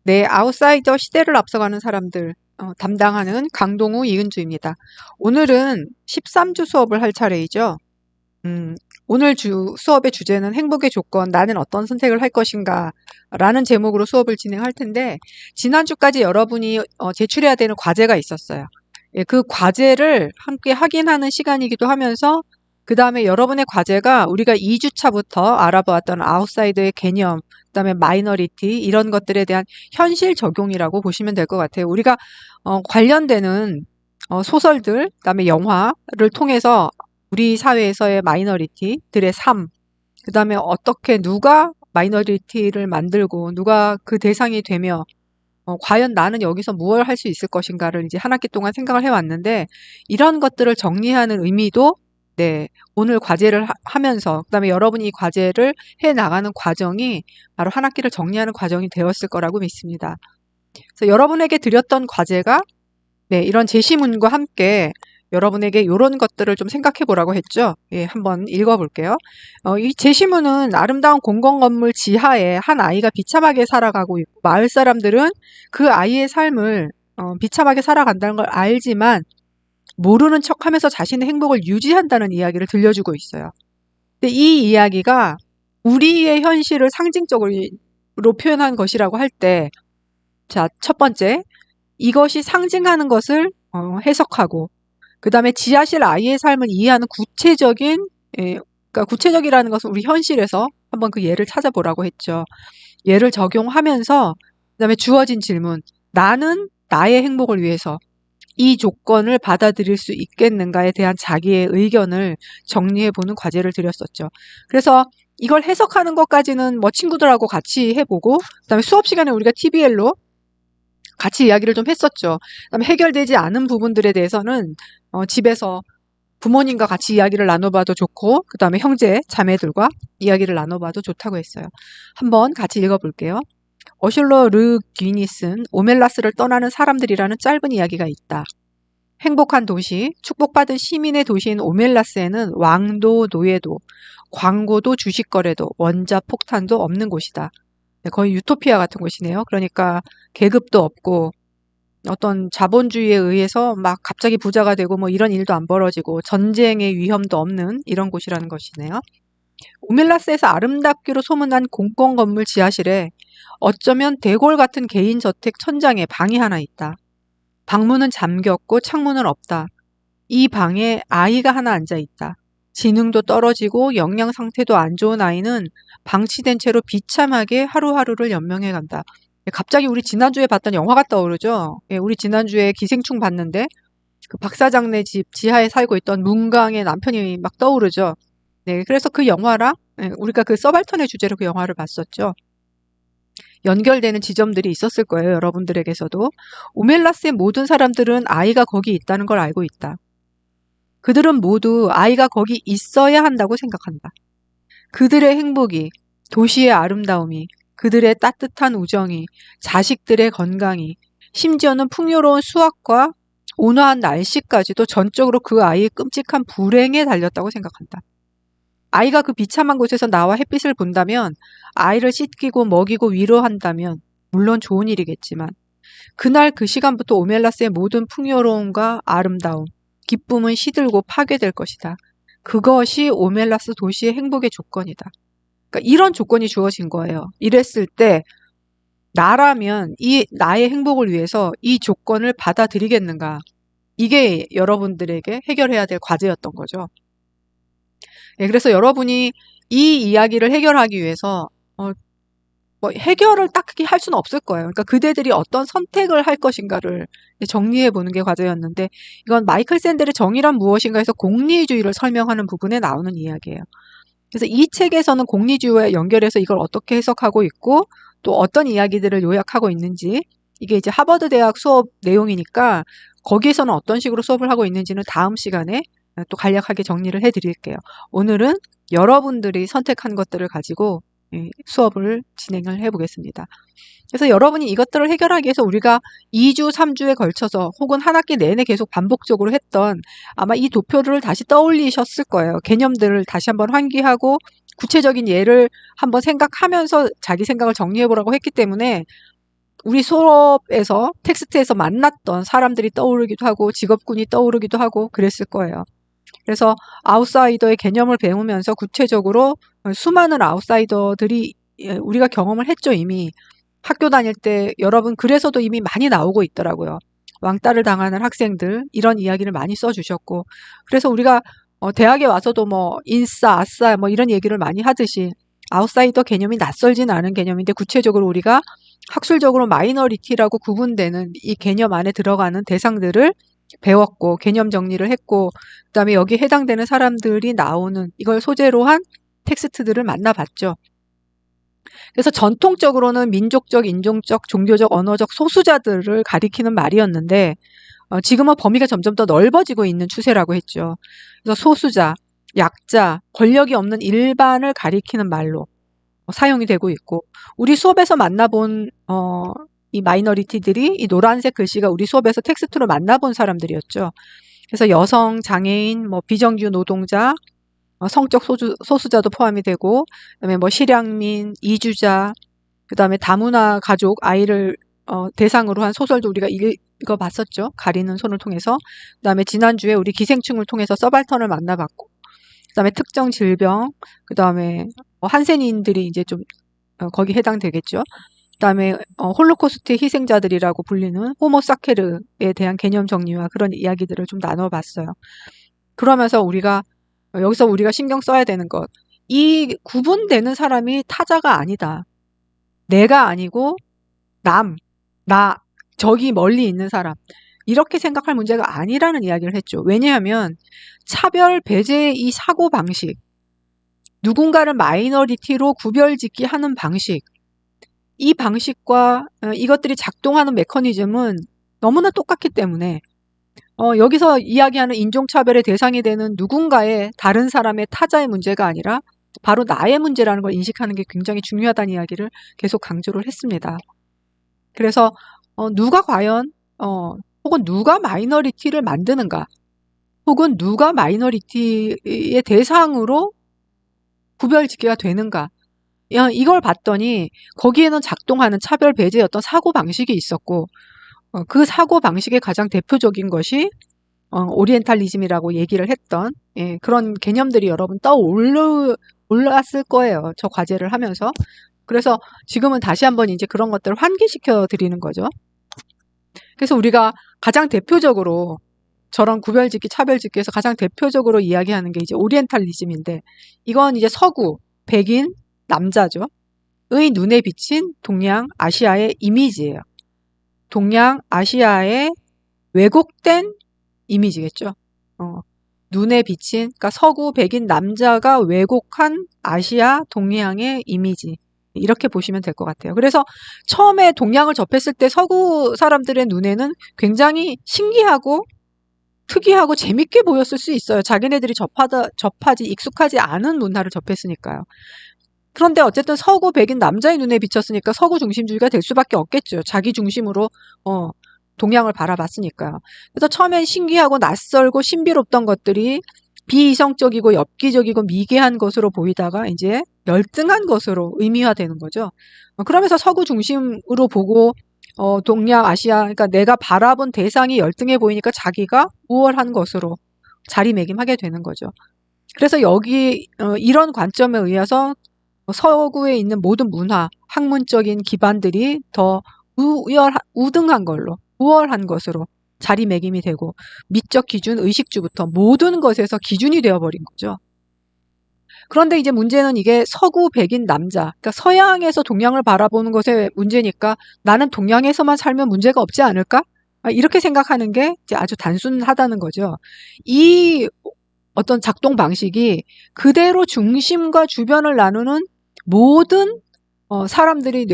네, 아웃사이더 시대를 앞서가는 사람들 담당하는 강동우 이은주입니다. 오늘은 13주 수업을 할 차례이죠. 음, 오늘 수업의 주제는 행복의 조건, 나는 어떤 선택을 할 것인가 라는 제목으로 수업을 진행할 텐데, 지난주까지 여러분이 제출해야 되는 과제가 있었어요. 예, 그 과제를 함께 확인하는 시간이기도 하면서, 그 다음에 여러분의 과제가 우리가 2주차부터 알아보았던 아웃사이더의 개념, 그다음에 마이너리티 이런 것들에 대한 현실 적용이라고 보시면 될 것 같아요. 우리가 관련되는 소설들, 그다음에 영화를 통해서 우리 사회에서의 마이너리티들의 삶, 그다음에 어떻게 누가 마이너리티를 만들고 누가 그 대상이 되며 과연 나는 여기서 무엇을 할 수 있을 것인가를 이제 한 학기 동안 생각을 해왔는데 이런 것들을 정리하는 의미도 네, 오늘 과제를 하면서 그다음에 여러분이 이 과제를 해 나가는 과정이 바로 한 학기를 정리하는 과정이 되었을 거라고 믿습니다. 그래서 여러분에게 드렸던 과제가 네, 이런 제시문과 함께 여러분에게 이런 것들을 좀 생각해 보라고 했죠. 예, 한번 읽어볼게요. 이 제시문은 아름다운 공공건물 지하에 한 아이가 비참하게 살아가고 있고 마을 사람들은 그 아이의 삶을 비참하게 살아간다는 걸 알지만 모르는 척하면서 자신의 행복을 유지한다는 이야기를 들려주고 있어요. 근데 이 이야기가 우리의 현실을 상징적으로 표현한 것이라고 할 때, 자, 첫 번째, 이것이 상징하는 것을 해석하고 그 다음에 지하실 아이의 삶을 이해하는 구체적인 그러니까 구체적이라는 것은 우리 현실에서 한번 그 예를 찾아보라고 했죠. 예를 적용하면서 그 다음에 주어진 질문 나는 나의 행복을 위해서 이 조건을 받아들일 수 있겠는가에 대한 자기의 의견을 정리해보는 과제를 드렸었죠. 그래서 이걸 해석하는 것까지는 뭐 친구들하고 같이 해보고 그다음에 수업 시간에 우리가 TBL로 같이 이야기를 좀 했었죠. 그다음에 해결되지 않은 부분들에 대해서는 집에서 부모님과 같이 이야기를 나눠봐도 좋고 그다음에 형제, 자매들과 이야기를 나눠봐도 좋다고 했어요. 한번 같이 읽어볼게요. 어슐러 르 귀니 쓴 오멜라스를 떠나는 사람들이라는 짧은 이야기가 있다. 행복한 도시, 축복받은 시민의 도시인 오멜라스에는 왕도, 노예도, 광고도, 주식거래도, 원자 폭탄도 없는 곳이다. 거의 유토피아 같은 곳이네요. 그러니까 계급도 없고 어떤 자본주의에 의해서 막 갑자기 부자가 되고 뭐 이런 일도 안 벌어지고 전쟁의 위험도 없는 이런 곳이라는 것이네요. 오멜라스에서 아름답기로 소문난 공공건물 지하실에 어쩌면 대골 같은 개인 저택 천장에 방이 하나 있다. 방문은 잠겼고 창문은 없다. 이 방에 아이가 하나 앉아 있다. 지능도 떨어지고 영양 상태도 안 좋은 아이는 방치된 채로 비참하게 하루하루를 연명해 간다. 갑자기 우리 지난주에 봤던 영화가 떠오르죠. 예, 우리 지난주에 기생충 봤는데 그 박사장네 집 지하에 살고 있던 문강의 남편이 막 떠오르죠. 네, 그래서 그 영화랑 우리가 그 서발턴의 주제로 그 영화를 봤었죠. 연결되는 지점들이 있었을 거예요. 여러분들에게서도. 오멜라스의 모든 사람들은 아이가 거기 있다는 걸 알고 있다. 그들은 모두 아이가 거기 있어야 한다고 생각한다. 그들의 행복이, 도시의 아름다움이, 그들의 따뜻한 우정이, 자식들의 건강이, 심지어는 풍요로운 수확과 온화한 날씨까지도 전적으로 그 아이의 끔찍한 불행에 달렸다고 생각한다. 아이가 그 비참한 곳에서 나와 햇빛을 본다면, 아이를 씻기고 먹이고 위로한다면, 물론 좋은 일이겠지만, 그날 그 시간부터 오멜라스의 모든 풍요로움과 아름다움, 기쁨은 시들고 파괴될 것이다. 그것이 오멜라스 도시의 행복의 조건이다. 그러니까 이런 조건이 주어진 거예요. 이랬을 때 나라면 이 나의 행복을 위해서 이 조건을 받아들이겠는가? 이게 여러분들에게 해결해야 될 과제였던 거죠. 네, 그래서 여러분이 이 이야기를 해결하기 위해서 뭐 해결을 딱히 할 수는 없을 거예요. 그러니까 그대들이 어떤 선택을 할 것인가를 정리해 보는 게 과제였는데 이건 마이클 샌델의 정의란 무엇인가 해서 공리주의를 설명하는 부분에 나오는 이야기예요. 그래서 이 책에서는 공리주의와 연결해서 이걸 어떻게 해석하고 있고 또 어떤 이야기들을 요약하고 있는지 이게 이제 하버드 대학 수업 내용이니까 거기에서는 어떤 식으로 수업을 하고 있는지는 다음 시간에 또 간략하게 정리를 해드릴게요. 오늘은 여러분들이 선택한 것들을 가지고 수업을 진행을 해보겠습니다. 그래서 여러분이 이것들을 해결하기 위해서 우리가 2주, 3주에 걸쳐서 혹은 한 학기 내내 계속 반복적으로 했던 아마 이 도표를 다시 떠올리셨을 거예요. 개념들을 다시 한번 환기하고 구체적인 예를 한번 생각하면서 자기 생각을 정리해보라고 했기 때문에 우리 수업에서 텍스트에서 만났던 사람들이 떠오르기도 하고 직업군이 떠오르기도 하고 그랬을 거예요. 그래서 아웃사이더의 개념을 배우면서 구체적으로 수많은 아웃사이더들이 우리가 경험을 했죠, 이미. 학교 다닐 때 여러분 그래서도 이미 많이 나오고 있더라고요. 왕따를 당하는 학생들 이런 이야기를 많이 써주셨고 그래서 우리가 대학에 와서도 뭐 인싸, 아싸 뭐 이런 얘기를 많이 하듯이 아웃사이더 개념이 낯설진 않은 개념인데 구체적으로 우리가 학술적으로 마이너리티라고 구분되는 이 개념 안에 들어가는 대상들을 배웠고 개념 정리를 했고 그다음에 여기에 해당되는 사람들이 나오는 이걸 소재로 한 텍스트들을 만나봤죠. 그래서 전통적으로는 민족적, 인종적, 종교적, 언어적 소수자들을 가리키는 말이었는데 지금은 범위가 점점 더 넓어지고 있는 추세라고 했죠. 그래서 소수자, 약자, 권력이 없는 일반을 가리키는 말로 사용이 되고 있고 우리 수업에서 만나본 이 마이너리티들이 이 노란색 글씨가 우리 수업에서 텍스트로 만나본 사람들이었죠. 그래서 여성, 장애인, 뭐 비정규 노동자, 성적 소수자도 포함이 되고 그다음에 뭐 실향민, 이주자, 그다음에 다문화 가족 아이를 대상으로 한 소설도 우리가 읽어봤었죠. 가리는 손을 통해서. 그다음에 지난주에 우리 기생충을 통해서 서발턴을 만나봤고 그다음에 특정 질병, 그다음에 한센인들이 이제 좀 거기 해당되겠죠. 그다음에 홀로코스트의 희생자들이라고 불리는 호모사케르에 대한 개념 정리와 그런 이야기들을 좀 나눠봤어요. 그러면서 우리가 여기서 우리가 신경 써야 되는 것, 이 구분되는 사람이 타자가 아니다. 내가 아니고 남, 나, 저기 멀리 있는 사람. 이렇게 생각할 문제가 아니라는 이야기를 했죠. 왜냐하면 차별, 배제의 이 사고방식, 누군가를 마이너리티로 구별짓기 하는 방식, 이 방식과 이것들이 작동하는 메커니즘은 너무나 똑같기 때문에 여기서 이야기하는 인종차별의 대상이 되는 누군가의 다른 사람의 타자의 문제가 아니라 바로 나의 문제라는 걸 인식하는 게 굉장히 중요하다는 이야기를 계속 강조를 했습니다. 그래서 누가 과연 혹은 누가 마이너리티를 만드는가 혹은 누가 마이너리티의 대상으로 구별짓기가 되는가 이걸 봤더니 거기에는 작동하는 차별 배제의 어떤 사고방식이 있었고 그 사고방식의 가장 대표적인 것이 오리엔탈리즘이라고 얘기를 했던 그런 개념들이 여러분 떠올랐을 거예요. 저 과제를 하면서. 그래서 지금은 다시 한번 이제 그런 것들을 환기시켜 드리는 거죠. 그래서 우리가 가장 대표적으로 저런 구별짓기, 차별짓기에서 가장 대표적으로 이야기하는 게 이제 오리엔탈리즘인데 이건 이제 서구, 백인, 남자죠. 의 눈에 비친 동양 아시아의 이미지예요. 동양 아시아의 왜곡된 이미지겠죠. 눈에 비친, 그러니까 서구 백인 남자가 왜곡한 아시아 동양의 이미지. 이렇게 보시면 될 것 같아요. 그래서 처음에 동양을 접했을 때 서구 사람들의 눈에는 굉장히 신기하고 특이하고 재밌게 보였을 수 있어요. 자기네들이 접하지 익숙하지 않은 문화를 접했으니까요. 그런데 어쨌든 서구 백인 남자의 눈에 비쳤으니까 서구 중심주의가 될 수밖에 없겠죠. 자기 중심으로 동양을 바라봤으니까요. 그래서 처음엔 신기하고 낯설고 신비롭던 것들이 비이성적이고 엽기적이고 미개한 것으로 보이다가 이제 열등한 것으로 의미화되는 거죠. 그러면서 서구 중심으로 보고 동양, 아시아, 그러니까 내가 바라본 대상이 열등해 보이니까 자기가 우월한 것으로 자리매김하게 되는 거죠. 그래서 여기 이런 관점에 의해서 서구에 있는 모든 문화, 학문적인 기반들이 더 우등한 걸로, 우월한 것으로 자리매김이 되고 미적 기준, 의식주부터 모든 것에서 기준이 되어버린 거죠. 그런데 이제 문제는 이게 서구 백인 남자, 그러니까 서양에서 동양을 바라보는 것의 문제니까 나는 동양에서만 살면 문제가 없지 않을까? 이렇게 생각하는 게 이제 아주 단순하다는 거죠. 이 어떤 작동 방식이 그대로 중심과 주변을 나누는 모든 사람들이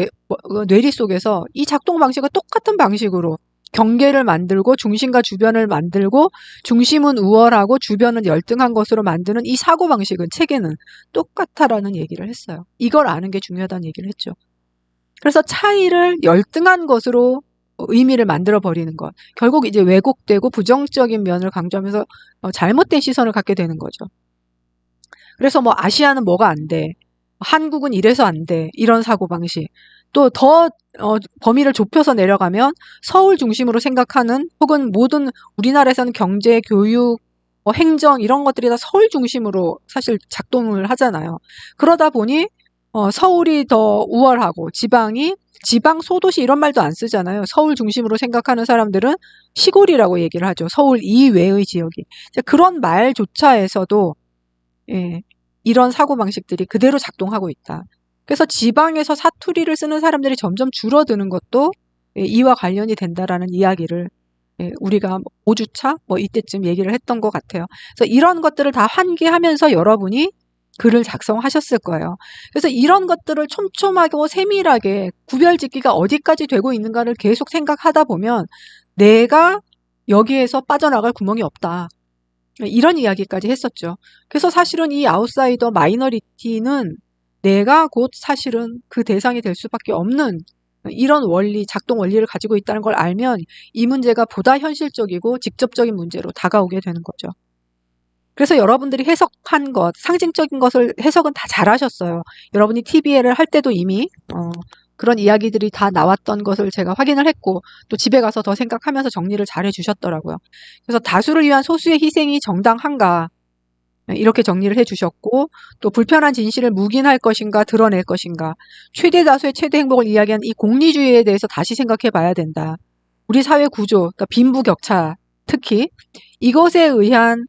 뇌리 속에서 이 작동 방식과 똑같은 방식으로 경계를 만들고 중심과 주변을 만들고 중심은 우월하고 주변은 열등한 것으로 만드는 이 사고방식은 체계는 똑같다라는 얘기를 했어요. 이걸 아는 게 중요하다는 얘기를 했죠. 그래서 차이를 열등한 것으로 의미를 만들어 버리는 것. 결국 이제 왜곡되고 부정적인 면을 강조하면서 잘못된 시선을 갖게 되는 거죠. 그래서 뭐 아시아는 뭐가 안 돼. 한국은 이래서 안 돼. 이런 사고방식. 또 더 범위를 좁혀서 내려가면 서울 중심으로 생각하는 혹은 모든 우리나라에서는 경제, 교육, 행정 이런 것들이 다 서울 중심으로 사실 작동을 하잖아요. 그러다 보니 서울이 더 우월하고 지방 소도시 이런 말도 안 쓰잖아요. 서울 중심으로 생각하는 사람들은 시골이라고 얘기를 하죠. 서울 이외의 지역이. 그런 말조차에서도 예, 이런 사고방식들이 그대로 작동하고 있다. 그래서 지방에서 사투리를 쓰는 사람들이 점점 줄어드는 것도 이와 관련이 된다라는 이야기를 우리가 5주차 이때쯤 얘기를 했던 것 같아요. 그래서 이런 것들을 다 환기하면서 여러분이 글을 작성하셨을 거예요. 그래서 이런 것들을 촘촘하고 세밀하게 구별짓기가 어디까지 되고 있는가를 계속 생각하다 보면 내가 여기에서 빠져나갈 구멍이 없다. 이런 이야기까지 했었죠. 그래서 사실은 이 아웃사이더 마이너리티는 내가 곧 사실은 그 대상이 될 수밖에 없는 이런 원리, 작동 원리를 가지고 있다는 걸 알면 이 문제가 보다 현실적이고 직접적인 문제로 다가오게 되는 거죠. 그래서 여러분들이 해석한 것, 상징적인 것을 해석은 다 잘하셨어요. 여러분이 TBL을 할 때도 이미 그런 이야기들이 다 나왔던 것을 제가 확인을 했고 또 집에 가서 더 생각하면서 정리를 잘 해주셨더라고요. 그래서 다수를 위한 소수의 희생이 정당한가 이렇게 정리를 해주셨고 또 불편한 진실을 묵인할 것인가 드러낼 것인가 최대 다수의 최대 행복을 이야기한 이 공리주의에 대해서 다시 생각해 봐야 된다. 우리 사회 구조, 그러니까 빈부격차 특히 이것에 의한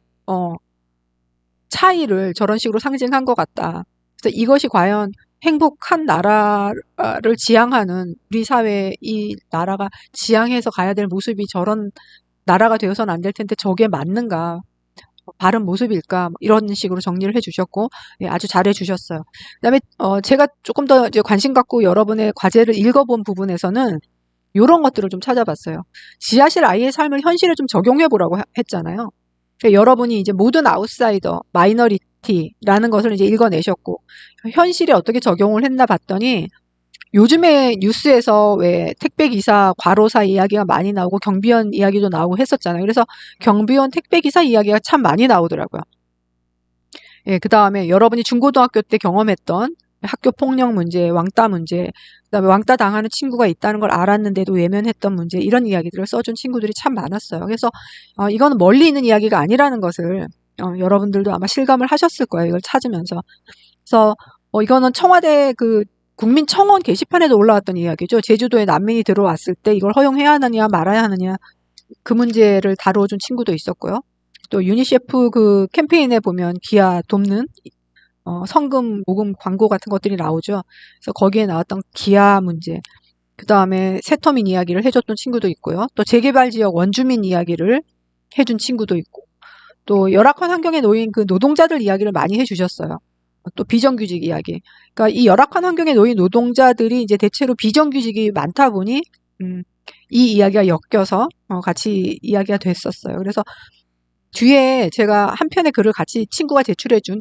차이를 저런 식으로 상징한 것 같다. 그래서 이것이 과연 행복한 나라를 지향하는 우리 사회 이 나라가 지향해서 가야 될 모습이 저런 나라가 되어서는 안 될 텐데 저게 맞는가? 바른 모습일까? 이런 식으로 정리를 해주셨고 아주 잘해주셨어요. 그다음에 제가 조금 더 이제 관심 갖고 여러분의 과제를 읽어본 부분에서는 이런 것들을 좀 찾아봤어요. 지하실 아이의 삶을 현실에 좀 적용해 보라고 했잖아요. 그러니까 여러분이 이제 모든 아웃사이더, 마이너리티라는 것을 이제 읽어내셨고 현실에 어떻게 적용을 했나 봤더니 요즘에 뉴스에서 왜 택배기사, 과로사 이야기가 많이 나오고 경비원 이야기도 나오고 했었잖아요. 그래서 경비원, 택배기사 이야기가 참 많이 나오더라고요. 예, 그 다음에 여러분이 중고등학교 때 경험했던 학교 폭력 문제, 왕따 문제, 그다음에 왕따 당하는 친구가 있다는 걸 알았는데도 외면했던 문제 이런 이야기들을 써준 친구들이 참 많았어요. 그래서 이거는 멀리 있는 이야기가 아니라는 것을 여러분들도 아마 실감을 하셨을 거예요. 이걸 찾으면서. 그래서 이거는 청와대 그 국민청원 게시판에도 올라왔던 이야기죠. 제주도에 난민이 들어왔을 때 이걸 허용해야 하느냐 말아야 하느냐 그 문제를 다뤄준 친구도 있었고요. 또 유니세프 그 캠페인에 보면 기아 돕는 성금 모금 광고 같은 것들이 나오죠. 그래서 거기에 나왔던 기아 문제, 그 다음에 세터민 이야기를 해줬던 친구도 있고요. 또 재개발 지역 원주민 이야기를 해준 친구도 있고, 또 열악한 환경에 놓인 그 노동자들 이야기를 많이 해주셨어요. 또 비정규직 이야기. 그러니까 이 열악한 환경에 놓인 노동자들이 이제 대체로 비정규직이 많다 보니 이 이야기가 엮여서 같이 이야기가 됐었어요. 그래서 뒤에 제가 한 편의 글을 같이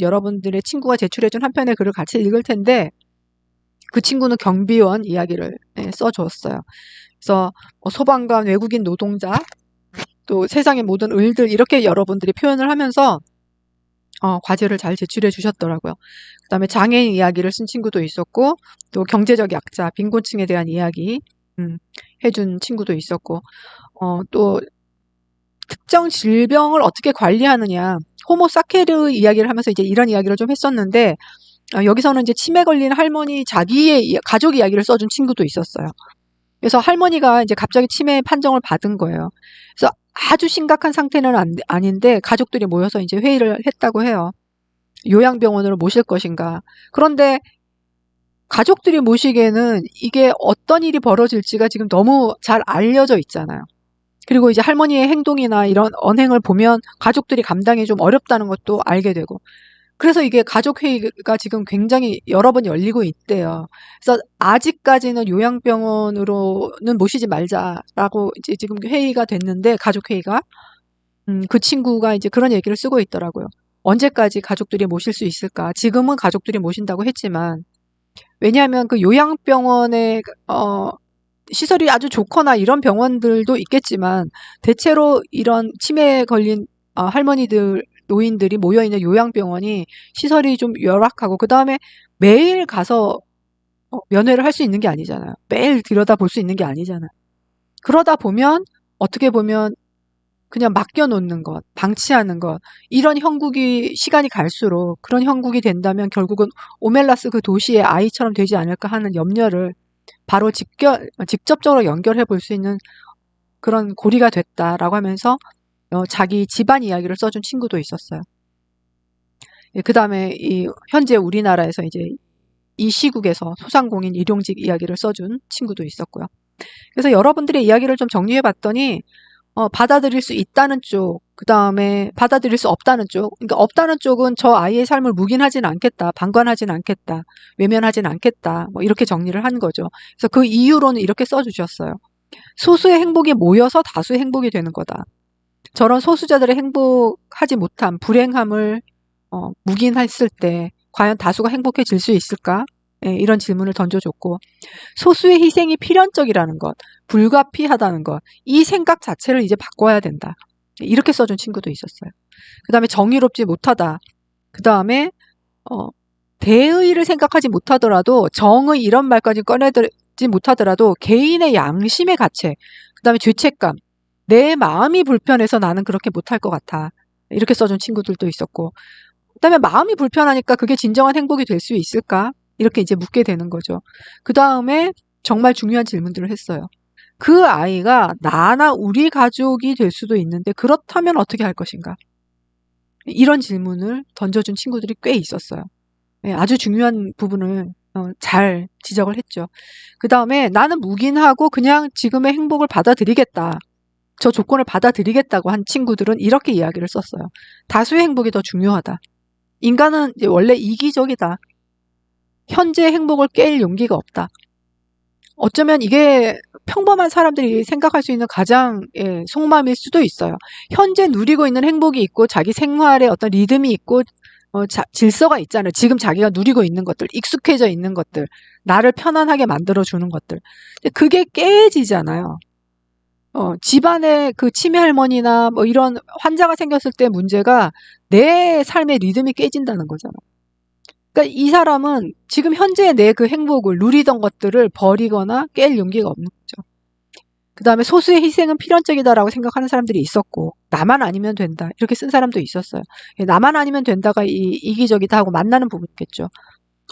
여러분들의 친구가 제출해준 한 편의 글을 같이 읽을 텐데 그 친구는 경비원 이야기를 써줬어요. 그래서 소방관, 외국인 노동자, 또 세상의 모든 을들 이렇게 여러분들이 표현을 하면서 과제를 잘 제출해 주셨더라고요. 그 다음에 장애인 이야기를 쓴 친구도 있었고 또 경제적 약자, 빈곤층에 대한 이야기 해준 친구도 있었고 또 특정 질병을 어떻게 관리하느냐 호모사케르 이야기를 하면서 이제 이런 이야기를 좀 했었는데 여기서는 이제 치매 걸린 할머니 자기의 가족 이야기를 써준 친구도 있었어요. 그래서 할머니가 이제 갑자기 치매 판정을 받은 거예요. 그래서 아주 심각한 상태는 아닌데 가족들이 모여서 이제 회의를 했다고 해요. 요양병원으로 모실 것인가. 그런데 가족들이 모시기에는 이게 어떤 일이 벌어질지가 지금 너무 잘 알려져 있잖아요. 그리고 이제 할머니의 행동이나 이런 언행을 보면 가족들이 감당이 좀 어렵다는 것도 알게 되고. 그래서 이게 가족회의가 지금 굉장히 여러 번 열리고 있대요. 그래서 아직까지는 요양병원으로는 모시지 말자라고 이제 지금 회의가 됐는데, 가족회의가. 그 친구가 이제 그런 얘기를 쓰고 있더라고요. 언제까지 가족들이 모실 수 있을까? 지금은 가족들이 모신다고 했지만, 왜냐하면 그 요양병원에, 시설이 아주 좋거나 이런 병원들도 있겠지만, 대체로 이런 치매에 걸린 할머니들, 노인들이 모여있는 요양병원이 시설이 좀 열악하고, 그 다음에 매일 가서 면회를 할 수 있는 게 아니잖아요. 매일 들여다볼 수 있는 게 아니잖아요. 그러다 보면 어떻게 보면 그냥 맡겨놓는 것, 방치하는 것, 이런 형국이 시간이 갈수록 그런 형국이 된다면 결국은 오멜라스 그 도시의 아이처럼 되지 않을까 하는 염려를 바로 직접적으로 연결해 볼 수 있는 그런 고리가 됐다라고 하면서 자기 집안 이야기를 써준 친구도 있었어요. 예, 그 다음에 이 현재 우리나라에서 이제 이 시국에서 소상공인 일용직 이야기를 써준 친구도 있었고요. 그래서 여러분들의 이야기를 좀 정리해 봤더니 받아들일 수 있다는 쪽, 그 다음에 받아들일 수 없다는 쪽. 그러니까 없다는 쪽은 저 아이의 삶을 묵인하진 않겠다, 방관하진 않겠다, 외면하진 않겠다, 뭐 이렇게 정리를 한 거죠. 그래서 그 이유로는 이렇게 써주셨어요. 소수의 행복이 모여서 다수의 행복이 되는 거다. 저런 소수자들의 행복하지 못함, 불행함을 묵인했을 때 과연 다수가 행복해질 수 있을까? 예, 이런 질문을 던져줬고, 소수의 희생이 필연적이라는 것, 불가피하다는 것, 이 생각 자체를 이제 바꿔야 된다. 이렇게 써준 친구도 있었어요. 그 다음에 정의롭지 못하다. 그 다음에 대의를 생각하지 못하더라도 정의 이런 말까지 꺼내들지 못하더라도 개인의 양심의 가책, 그 다음에 죄책감, 내 마음이 불편해서 나는 그렇게 못할 것 같아. 이렇게 써준 친구들도 있었고, 그 다음에 마음이 불편하니까 그게 진정한 행복이 될 수 있을까? 이렇게 이제 묻게 되는 거죠. 그 다음에 정말 중요한 질문들을 했어요. 그 아이가 나나 우리 가족이 될 수도 있는데 그렇다면 어떻게 할 것인가? 이런 질문을 던져준 친구들이 꽤 있었어요. 네, 아주 중요한 부분을 잘 지적을 했죠. 그 다음에 나는 묵인하고 그냥 지금의 행복을 받아들이겠다. 저 조건을 받아들이겠다고 한 친구들은 이렇게 이야기를 썼어요. 다수의 행복이 더 중요하다. 인간은 이제 원래 이기적이다. 현재의 행복을 깰 용기가 없다. 어쩌면 이게 평범한 사람들이 생각할 수 있는 가장 속마음일 수도 있어요. 현재 누리고 있는 행복이 있고 자기 생활에 어떤 리듬이 있고 질서가 있잖아요. 지금 자기가 누리고 있는 것들, 익숙해져 있는 것들, 나를 편안하게 만들어주는 것들. 그게 깨지잖아요. 집안에 그 치매 할머니나 뭐 이런 환자가 생겼을 때 문제가 내 삶의 리듬이 깨진다는 거잖아요. 그러니까 이 사람은 지금 현재의 내 그 행복을 누리던 것들을 버리거나 깰 용기가 없는 거죠. 그 다음에 소수의 희생은 필연적이다라고 생각하는 사람들이 있었고, 나만 아니면 된다 이렇게 쓴 사람도 있었어요. 나만 아니면 된다가 이기적이다 하고 만나는 부분이겠죠.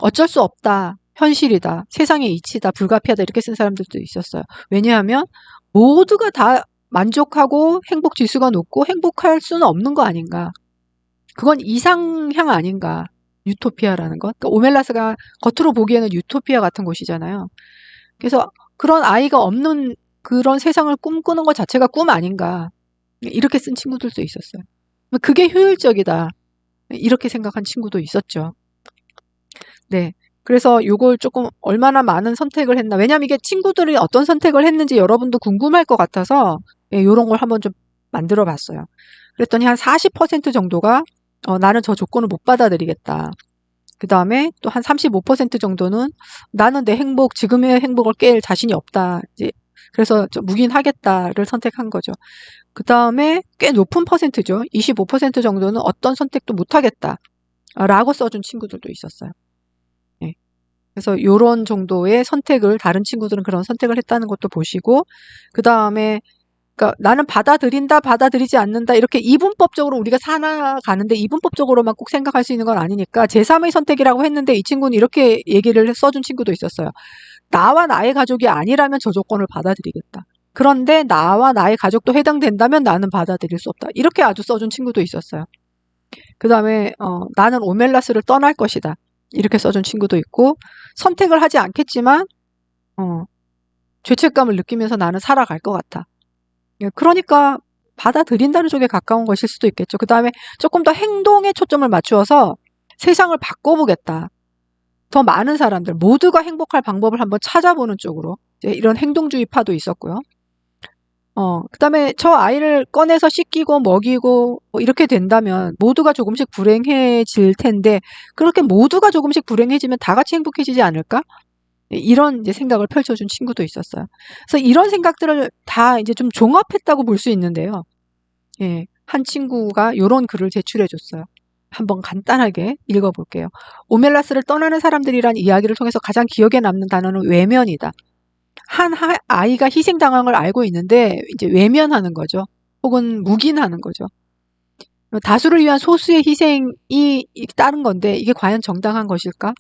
어쩔 수 없다, 현실이다, 세상의 이치다, 불가피하다 이렇게 쓴 사람들도 있었어요. 왜냐하면 모두가 다 만족하고 행복 지수가 높고 행복할 수는 없는 거 아닌가. 그건 이상향 아닌가. 유토피아라는 것. 그러니까 오멜라스가 겉으로 보기에는 유토피아 같은 곳이잖아요. 그래서 그런 아이가 없는 그런 세상을 꿈꾸는 것 자체가 꿈 아닌가. 이렇게 쓴 친구들도 있었어요. 그게 효율적이다. 이렇게 생각한 친구도 있었죠. 네. 그래서 요걸 조금 얼마나 많은 선택을 했나. 왜냐면 이게 친구들이 어떤 선택을 했는지 여러분도 궁금할 것 같아서 요런 걸 한번 좀 만들어 봤어요. 그랬더니 한 40% 정도가 나는 저 조건을 못 받아들이겠다. 그 다음에 또 한 35% 정도는 나는 내 행복, 지금의 행복을 깰 자신이 없다. 이제 그래서 좀 묵인하겠다를 선택한 거죠. 그 다음에 꽤 높은 퍼센트죠. 25% 정도는 어떤 선택도 못하겠다. 라고 써준 친구들도 있었어요. 네. 그래서 요런 정도의 선택을, 다른 친구들은 그런 선택을 했다는 것도 보시고, 그 다음에 그러니까 나는 받아들인다, 받아들이지 않는다 이렇게 이분법적으로 우리가 살아가는데 이분법적으로만 꼭 생각할 수 있는 건 아니니까 제3의 선택이라고 했는데 이 친구는 이렇게 얘기를 써준 친구도 있었어요. 나와 나의 가족이 아니라면 저 조건을 받아들이겠다. 그런데 나와 나의 가족도 해당된다면 나는 받아들일 수 없다. 이렇게 아주 써준 친구도 있었어요. 그 다음에 나는 오멜라스를 떠날 것이다. 이렇게 써준 친구도 있고, 선택을 하지 않겠지만 죄책감을 느끼면서 나는 살아갈 것 같아. 그러니까 받아들인다는 쪽에 가까운 것일 수도 있겠죠. 그 다음에 조금 더 행동에 초점을 맞추어서 세상을 바꿔보겠다. 더 많은 사람들 모두가 행복할 방법을 한번 찾아보는 쪽으로 이런 행동주의파도 있었고요. 그 다음에 저 아이를 꺼내서 씻기고 먹이고 뭐 이렇게 된다면 모두가 조금씩 불행해질 텐데 그렇게 모두가 조금씩 불행해지면 다 같이 행복해지지 않을까? 이런 이제 생각을 펼쳐준 친구도 있었어요. 그래서 이런 생각들을 다 이제 좀 종합했다고 볼 수 있는데요. 예, 한 친구가 이런 글을 제출해 줬어요. 한번 간단하게 읽어볼게요. 오멜라스를 떠나는 사람들이란 이야기를 통해서 가장 기억에 남는 단어는 외면이다. 한 아이가 희생당한 걸 알고 있는데 이제 외면하는 거죠. 혹은 묵인하는 거죠. 다수를 위한 소수의 희생이 따른 건데 이게 과연 정당한 것일까?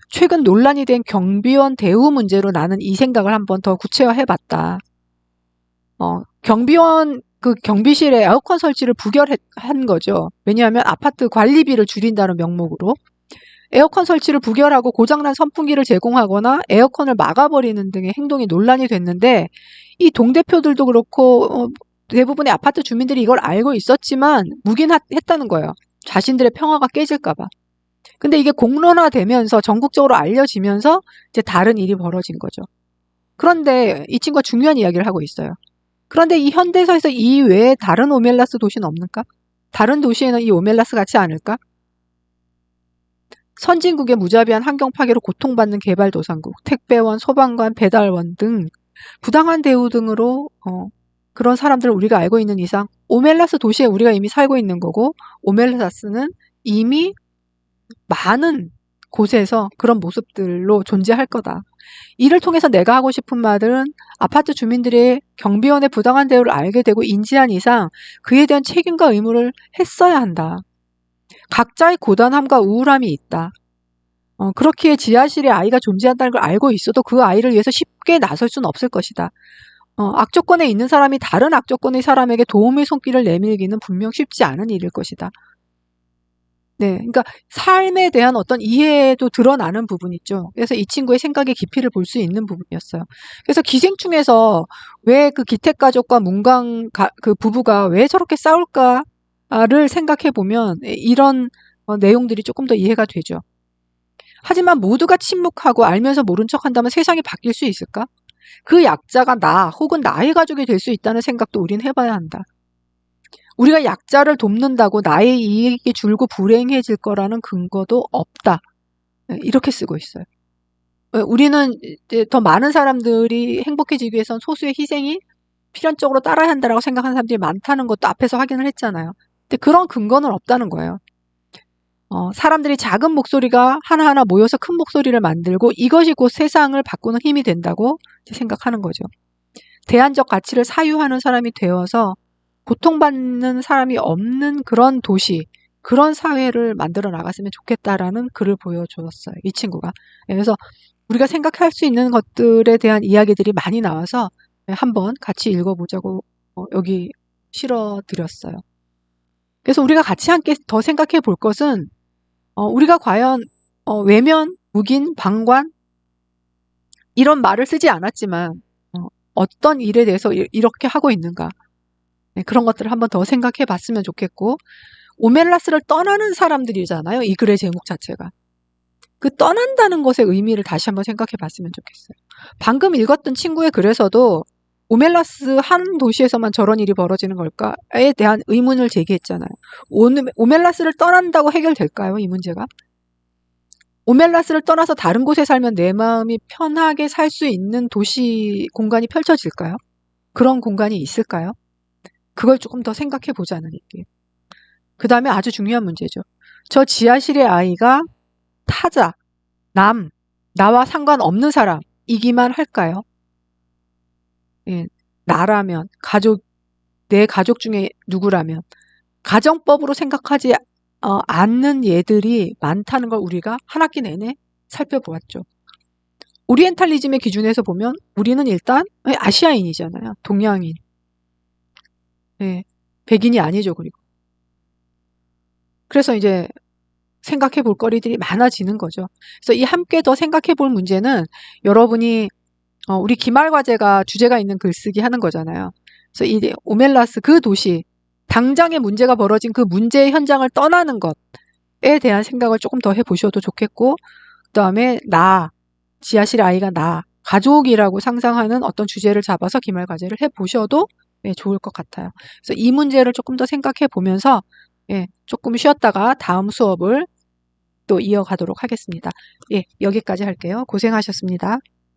최근 논란이 된 경비원 대우 문제로 나는 이 생각을 한번 더 구체화해봤다. 경비원 그 경비실에 에어컨 설치를 부결한 거죠. 왜냐하면 아파트 관리비를 줄인다는 명목으로. 에어컨 설치를 부결하고 고장난 선풍기를 제공하거나 에어컨을 막아버리는 등의 행동이 논란이 됐는데 이 동대표들도 그렇고 대부분의 아파트 주민들이 이걸 알고 있었지만 묵인했다는 거예요. 자신들의 평화가 깨질까 봐. 근데 이게 공론화되면서 전국적으로 알려지면서 이제 다른 일이 벌어진 거죠. 그런데 이 친구가 중요한 이야기를 하고 있어요. 그런데 이 현대사에서 이 외에 다른 오멜라스 도시는 없는가? 다른 도시에는 이 오멜라스 같지 않을까? 선진국의 무자비한 환경 파괴로 고통받는 개발도상국, 택배원, 소방관, 배달원 등 부당한 대우 등으로 그런 사람들을 우리가 알고 있는 이상 오멜라스 도시에 우리가 이미 살고 있는 거고 오멜라스는 이미 많은 곳에서 그런 모습들로 존재할 거다. 이를 통해서 내가 하고 싶은 말은 아파트 주민들의 경비원의 부당한 대우를 알게 되고 인지한 이상 그에 대한 책임과 의무를 했어야 한다. 각자의 고단함과 우울함이 있다. 그렇기에 지하실에 아이가 존재한다는 걸 알고 있어도 그 아이를 위해서 쉽게 나설 수는 없을 것이다. 악조건에 있는 사람이 다른 악조건의 사람에게 도움의 손길을 내밀기는 분명 쉽지 않은 일일 것이다. 네, 그러니까 삶에 대한 어떤 이해도 드러나는 부분이 있죠. 그래서 이 친구의 생각의 깊이를 볼 수 있는 부분이었어요. 그래서 기생충에서 왜 그 기택가족과 문강 그 부부가 왜 저렇게 싸울까를 생각해 보면 이런 내용들이 조금 더 이해가 되죠. 하지만 모두가 침묵하고 알면서 모른 척한다면 세상이 바뀔 수 있을까? 그 약자가 나 혹은 나의 가족이 될 수 있다는 생각도 우린 해봐야 한다. 우리가 약자를 돕는다고 나의 이익이 줄고 불행해질 거라는 근거도 없다. 이렇게 쓰고 있어요. 우리는 이제 더 많은 사람들이 행복해지기 위해선 소수의 희생이 필연적으로 따라야 한다고 생각하는 사람들이 많다는 것도 앞에서 확인을 했잖아요. 근데 그런 근거는 없다는 거예요. 사람들이 작은 목소리가 하나하나 모여서 큰 목소리를 만들고 이것이 곧 세상을 바꾸는 힘이 된다고 생각하는 거죠. 대안적 가치를 사유하는 사람이 되어서 고통받는 사람이 없는 그런 도시, 그런 사회를 만들어 나갔으면 좋겠다라는 글을 보여주었어요. 이 친구가. 그래서 우리가 생각할 수 있는 것들에 대한 이야기들이 많이 나와서 한번 같이 읽어보자고 여기 실어드렸어요. 그래서 우리가 같이 함께 더 생각해 볼 것은 우리가 과연 외면, 묵인, 방관 이런 말을 쓰지 않았지만 어떤 일에 대해서 이렇게 하고 있는가 그런 것들을 한번 더 생각해 봤으면 좋겠고 오멜라스를 떠나는 사람들이잖아요. 이 글의 제목 자체가. 그 떠난다는 것의 의미를 다시 한번 생각해 봤으면 좋겠어요. 방금 읽었던 친구의 글에서도 오멜라스 한 도시에서만 저런 일이 벌어지는 걸까에 대한 의문을 제기했잖아요. 오멜라스를 떠난다고 해결될까요? 이 문제가? 오멜라스를 떠나서 다른 곳에 살면 내 마음이 편하게 살 수 있는 도시 공간이 펼쳐질까요? 그런 공간이 있을까요? 그걸 조금 더 생각해 보자는 얘기예요. 그 다음에 아주 중요한 문제죠. 저 지하실의 아이가 타자, 나와 상관없는 사람이기만 할까요? 예, 나라면, 내 가족 중에 누구라면, 가정법으로 생각하지 않는 예들이 많다는 걸 우리가 한 학기 내내 살펴보았죠. 오리엔탈리즘의 기준에서 보면 우리는 일단 아시아인이잖아요. 동양인. 예, 백인이 아니죠, 그리고. 그래서 이제 생각해 볼 거리들이 많아지는 거죠. 그래서 이 함께 더 생각해 볼 문제는 여러분이 우리 기말 과제가 주제가 있는 글쓰기 하는 거잖아요. 그래서 이 오멜라스 그 도시 당장의 문제가 벌어진 그 문제의 현장을 떠나는 것에 대한 생각을 조금 더 해보셔도 좋겠고 그다음에 지하실의 아이가 가족이라고 상상하는 어떤 주제를 잡아서 기말 과제를 해보셔도 좋을 것 같아요. 그래서 이 문제를 조금 더 생각해 보면서 조금 쉬었다가 다음 수업을 또 이어가도록 하겠습니다. 여기까지 할게요. 고생하셨습니다.